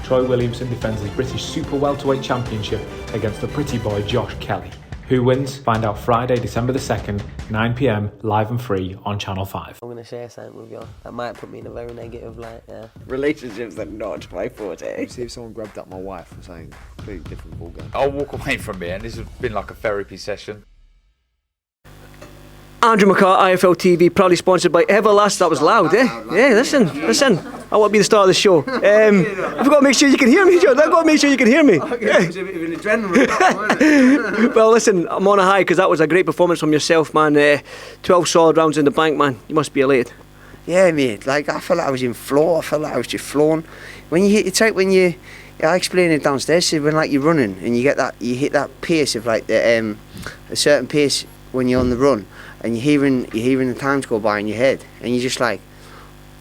Troy Williamson defends his British Super Welterweight Championship against the pretty boy Josh Kelly. Who wins? Find out Friday, December the 2nd, 9 p.m, live and free on Channel 5. I'm going to share something with you. That might put me in a very negative light, yeah. Relationships are not my forte. See if someone grabbed up my wife or something, completely different ballgame. I'll walk away from it, and this has been like a therapy session. Andrew McCART, IFL TV, proudly sponsored by Everlast. That was loud, eh? Yeah, listen. I want to be the star of the show. I've got to make sure you can hear me, John. I've got to make sure you can hear me. Okay, it's a bit of an adrenaline. Well, listen, I'm on a high because that was a great performance from yourself, man. 12 solid rounds in the bank, man. You must be elated. Yeah, mate. Like, I felt like I was in flow. I felt like I was just flowing. When you hit, it's like when you... I explained it downstairs. So when like you're running and you get that, you hit that pace of like a certain pace when you're on the run. And you're hearing the times go by in your head, and you're just like,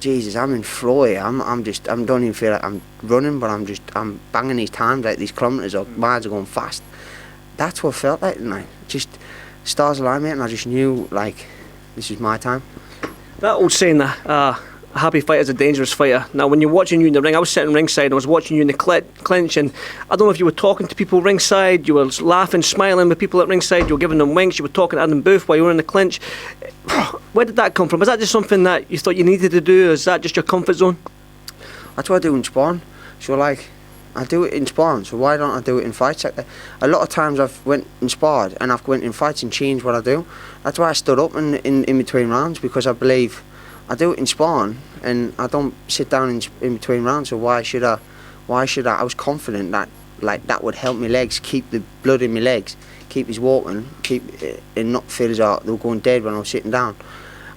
Jesus, I'm in flow here. I don't even feel like I'm running, but I'm banging these times, like these kilometres or miles are going fast. That's what it felt like tonight. Just stars aligned, mate, and I just knew like this is my time. That old saying that a happy fighter is a dangerous fighter. Now, when you're watching you in the ring, I was sitting ringside and I was watching you in the clinch, and I don't know if you were talking to people ringside, you were laughing, smiling with people at ringside, you were giving them winks, you were talking to Adam Booth while you were in the clinch. Where did that come from? Was that just something that you thought you needed to do, or is that just your comfort zone? That's what I do in sparring. So like, I do it in sparring, so why don't I do it in fights? Like, a lot of times I've went and sparred and I've went in fights and changed what I do. That's why I stood up in between rounds, because I believe I do it in sparring and I don't sit down in between rounds. So why should I? I was confident that like that would help my legs, keep the blood in my legs, keep us walking, and not feel as though they were going dead when I was sitting down.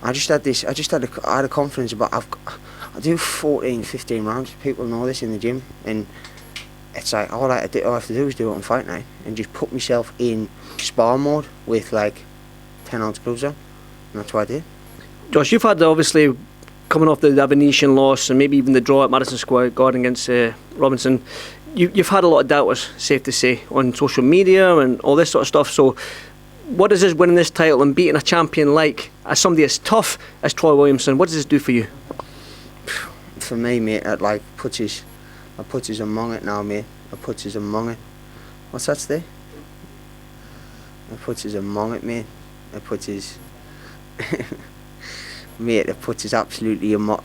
I had a confidence about I do 14, 15 rounds. People know this in the gym, and it's like all I have to do is do it on fight night and just put myself in spar mode with like 10-ounce gloves on, and that's what I did. Josh, you've had obviously coming off the Avanesyan loss and maybe even the draw at Madison Square Garden against Robinson. You've had a lot of doubters, safe to say, on social media and all this sort of stuff. So, what does this winning this title and beating a champion like as somebody as tough as Troy Williamson? What does this do for you? For me, mate, it like puts us among it now, mate. It puts us among it. What's that say? It puts us among it, mate. It puts us. Mate, it puts us absolutely among.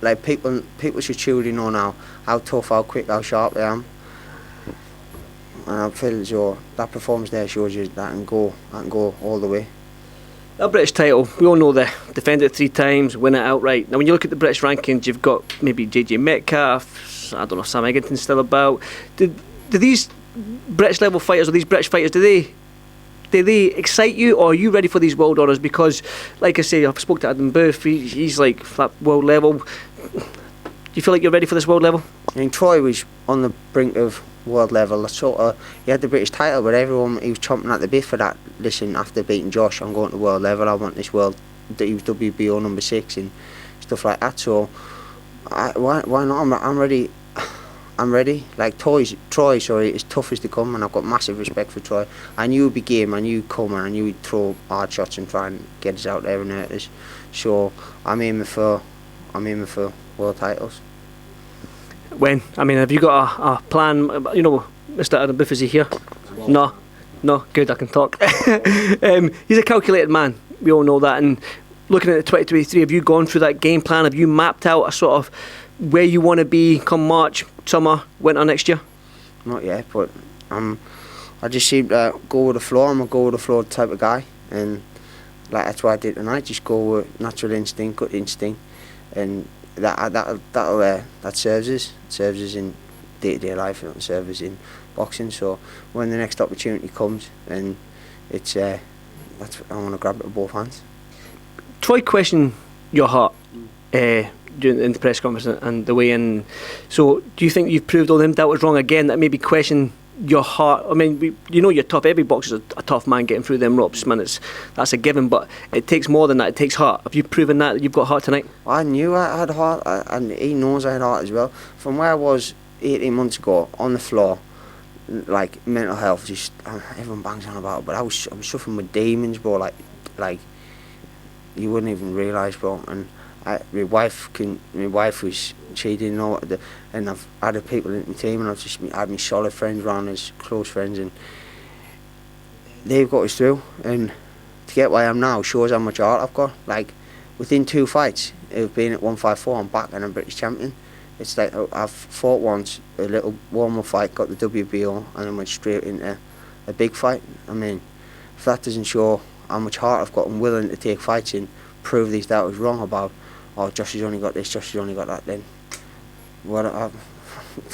Like people should truly know now how tough, how quick, how sharp I am. And I feel as though that performance there shows you that I can go all the way. That British title, we all know that. Defend it 3 times, win it outright. Now, when you look at the British rankings, you've got maybe JJ Metcalf, I don't know, Sam Egginton's still about. Do these British level fighters, or these British fighters, do they excite you, or are you ready for these world honours? Because, like I say, I've spoke to Adam Booth, he's like that world level. Do you feel like you're ready for this world level? I mean, Troy was on the brink of world level. He had the British title, but everyone, he was chomping at the bit for that. Listen, after beating Josh, I'm going to world level. I want this world. He was WBO number 6 and stuff like that. So, why not? I'm ready. I'm ready. Like Troy, is tough as they come, and I've got massive respect for Troy. I knew he'd be game, I knew he'd come, and I knew he'd throw hard shots and try and get us out there and hurt us. So I'm aiming for world titles. When? I mean, have you got a plan? You know, Mr. Adam Booth, is he here? No, good, I can talk. He's a calculated man, we all know that. And looking at the 2023, have you gone through that game plan? Have you mapped out a sort of where you want to be come March, summer, winter next year? Not yet, but I just seem to go with the flow. I'm a go with the flow type of guy, and like that's what I did tonight. Just go with natural instinct, gut instinct, and that serves us. It serves us in day-to-day life, and it serves us in boxing. So when the next opportunity comes, and it's I want to grab it with both hands. Troy questioned your heart during the press conference and the way in. So do you think you've proved all them doubters wrong again, that maybe question your heart? I mean, you know you're tough. Every boxer's a tough man getting through them ropes, man. That's a given, but it takes more than that. It takes heart. Have you proven that you've got heart tonight? I knew I had heart, and he knows I had heart as well. From where I was 18 months ago on the floor, like mental health, just everyone bangs on about it, but I was suffering with demons, bro. Like you wouldn't even realise, bro. And My wife was, she didn't know what and I've added people into my team, and I've just had my solid friends around us, close friends, and they've got us through. And to get where I am now shows how much heart I've got. Like, within 2 fights of being at 154, I'm back and I'm British champion. It's like I've fought once, a little warm-up fight, got the WBO, and then went straight into a big fight. I mean, if that doesn't show how much heart I've got and willing to take fights and prove these that I was wrong about, oh, Josh has only got this, Josh has only got that, then what I've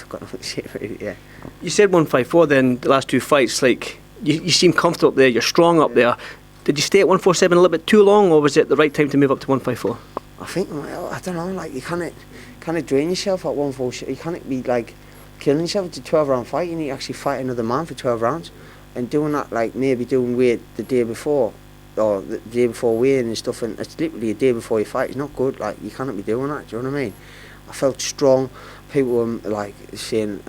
got nothing to say really, yeah. You said 154 then, the last 2 fights, like, you seem comfortable up there, you're strong up there. Did you stay at 147 a little bit too long, or was it the right time to move up to 154? I think, I don't know, like, you can't drain yourself at 147. You can't be like killing yourself. It's a 12-round fight. You need to actually fight another man for 12 rounds. And doing that, like maybe doing weight the day before, or the day before weighing and stuff, and it's literally a day before your fight. It's not good. Like, you can't be doing that. Do you know what I mean? I felt strong. People were like saying,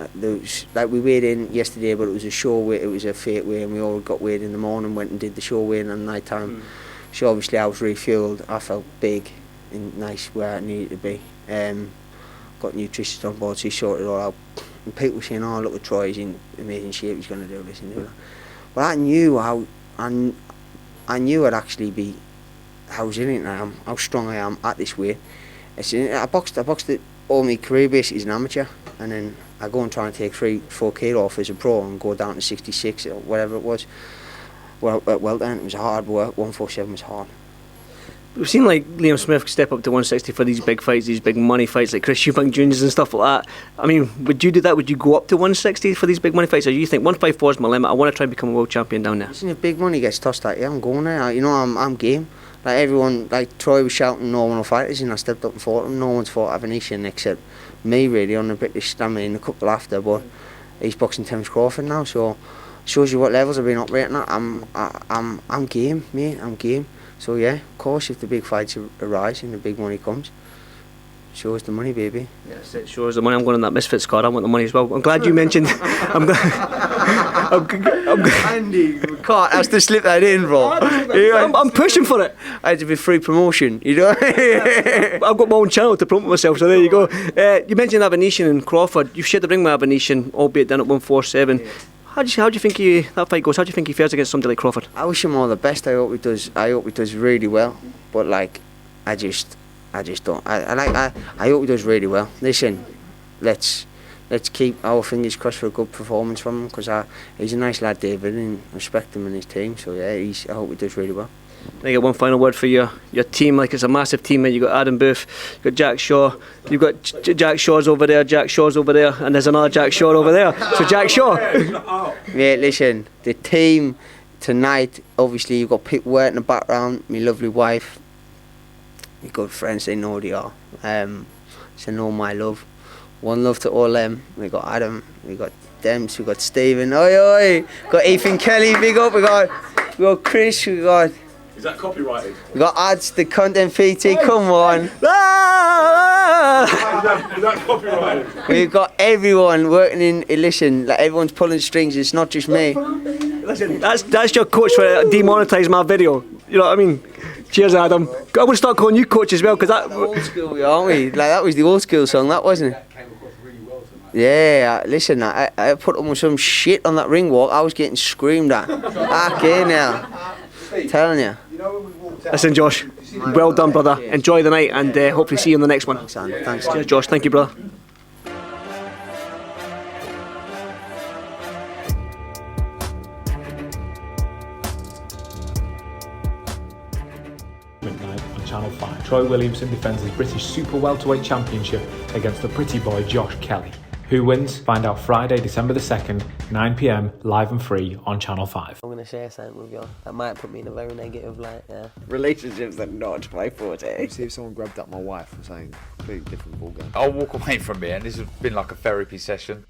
like, we weighed in yesterday, but it was a show weight, it was a fake weigh, and we all got weighed in the morning, went and did the show weighing on night time. So obviously I was refueled. I felt big and nice where I needed to be. Got nutritionists on board, so he sorted it all out. And people were saying, oh, look at Troy, he's in amazing shape, he's going to do this and do that. But I knew I knew I'd actually be how resilient I am, how strong I am at this weight. I boxed it all my career basically as an amateur, and then I go and try and take 3-4 kilo off as a pro and go down to 66 or whatever it was. Well, at welter, it was hard work. 147 was hard. We've seen like Liam Smith step up to 160 for these big fights, these big money fights like Chris Eubank Jr. and stuff like that. I mean, would you do that? Would you go up to 160 for these big money fights, or do you think 154 is my limit? I want to try and become a world champion down there. Listen, if big money gets tossed at you, I'm going there. You know, I'm game. Like everyone, like Troy was shouting no one will fight us, and I stepped up and fought him. No one's fought Avanesyan except me really on the British. I mean, a couple after, but he's boxing Terence Crawford now, so shows you what levels I've been operating at. I'm game, mate. I'm game. So yeah, of course, if the big fights arise and the big money comes, show us the money, baby. Yes, it shows the money. I'm going on that Misfit squad. I want the money as well. I'm glad you mentioned. Andy, McCART has to slip that in, bro. I'm pushing for it. I had to be free promotion, you know. I've got my own channel to promote myself, so there you go. You mentioned Avanesyan and Crawford. You've shared the ring with Avanesyan, albeit down at 147. Yeah. How do you think that fight goes? How do you think he fares against somebody like Crawford? I wish him all the best. I hope he does really well. But like, I just don't. I hope he does really well. Listen, let's keep our fingers crossed for a good performance from him, because he's a nice lad, David, and I respect him and his team. So yeah, I hope he does really well. I get one final word for your team. Like, it's a massive team. You got Adam Booth, you got Jack Shaw, you've got Jack Shaw's over there, Jack Shaw's over there, and there's another Jack Shaw over there. So Jack Shaw. Yeah, listen, the team tonight, obviously you've got people working in the background, my lovely wife, my good friends, they know they are. So know my love. One love to all them. We got Adam, we got Dems, we got Stephen, oi, got Ethan Kelly, big up, we got Chris, we got... Is that copyrighted? We got ads, the content PT, come on. Is that copyrighted? We've got everyone working in, listen, like everyone's pulling strings, it's not just me. Listen, that's your coach for demonetising my video. You know what I mean? Cheers, Adam. I'm going to start calling you coach as well, because that... Old school, aren't we? Like, that was the old school song, that wasn't it? Came across really well tonight. Yeah, listen, I put up with some shit on that ring walk. I was getting screamed at. Okay, now. Telling you. Listen, Josh, well done, brother. Enjoy the night, and hopefully see you in the next one. Thanks. Cheers, Josh. Thank you, brother. Midnight on Channel 5. Troy Williamson defends his British Super Welterweight Championship against the pretty boy Josh Kelly. Who wins? Find out Friday, December the 2nd, 9 PM, live and free on Channel 5. I'm going to share something with you that might put me in a very negative light, yeah. Relationships are not my forte. See if someone grabbed up my wife or something, completely different ballgame. I'll walk away from it, and this has been like a therapy session.